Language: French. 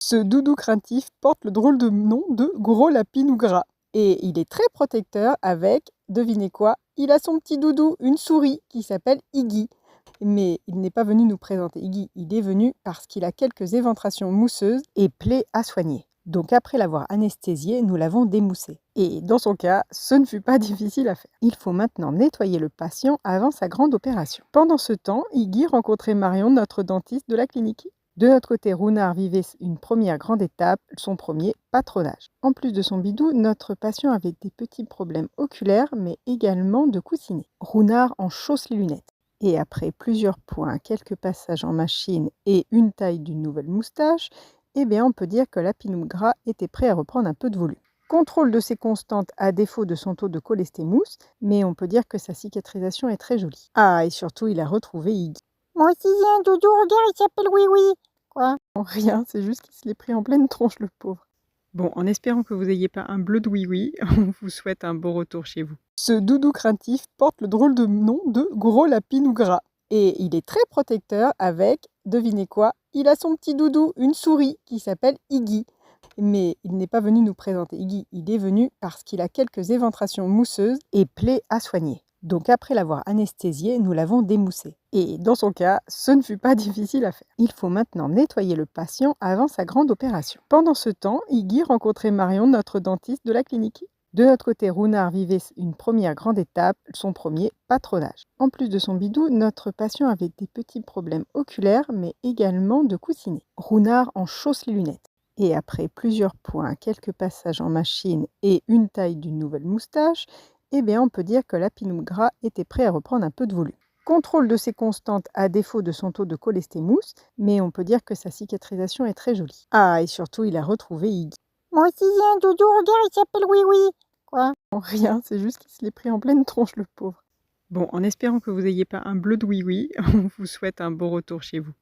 Ce doudou craintif porte le drôle de nom de Gros Lapinou Gras. Et il est très protecteur avec, devinez quoi, il a son petit doudou, une souris, qui s'appelle Iggy. Mais il n'est pas venu nous présenter Iggy, il est venu parce qu'il a quelques éventrations mousseuses et plaies à soigner. Donc après l'avoir anesthésié, nous l'avons démoussé. Et dans son cas, ce ne fut pas difficile à faire. Il faut maintenant nettoyer le patient avant sa grande opération. Pendant ce temps, Iggy rencontrait Marion, notre dentiste de la clinique. De notre côté, Rounard vivait une première grande étape, son premier patronage. En plus de son bidou, notre patient avait des petits problèmes oculaires, mais également de coussinet. Rounard en chausse les lunettes. Et après plusieurs points, quelques passages en machine et une taille d'une nouvelle moustache, eh bien on peut dire que Lapinou Gras était prêt à reprendre un peu de volume. Contrôle de ses constantes à défaut de son taux de cholestémousse, mais on peut dire que sa cicatrisation est très jolie. Ah, et surtout, il a retrouvé Iggy. Moi aussi j'ai un doudou, regarde, il s'appelle Oui Oui. Quoi? Rien, c'est juste qu'il se l'est pris en pleine tronche, le pauvre. Bon, en espérant que vous n'ayez pas un bleu de oui-oui, on vous souhaite un beau retour chez vous. Ce doudou craintif porte le drôle de nom de Gros Lapinou Gras. Et il est très protecteur avec, devinez quoi, il a son petit doudou, une souris, qui s'appelle Iggy. Mais il n'est pas venu nous présenter Iggy, il est venu parce qu'il a quelques éventrations mousseuses et plaies à soigner. Donc après l'avoir anesthésié, nous l'avons démoussé. Et dans son cas, ce ne fut pas difficile à faire. Il faut maintenant nettoyer le patient avant sa grande opération. Pendant ce temps, Iggy rencontrait Marion, notre dentiste de la clinique. De notre côté, Rounard vivait une première grande étape, son premier patronage. En plus de son bidou, notre patient avait des petits problèmes oculaires, mais également de coussinet. Rounard en chausse les lunettes. Et après plusieurs points, quelques passages en machine et une taille d'une nouvelle moustache, eh bien on peut dire que Lapinou Gras était prêt à reprendre un peu de volume. Contrôle de ses constantes à défaut de son taux de cholestémousse, mais on peut dire que sa cicatrisation est très jolie. Ah, et surtout, il a retrouvé Iggy. Moi aussi j'ai un doudou, regarde, il s'appelle Oui Oui. Quoi? Rien, c'est juste qu'il se l'est pris en pleine tronche, le pauvre. Bon, en espérant que vous n'ayez pas un bleu de oui-oui, on vous souhaite un beau retour chez vous.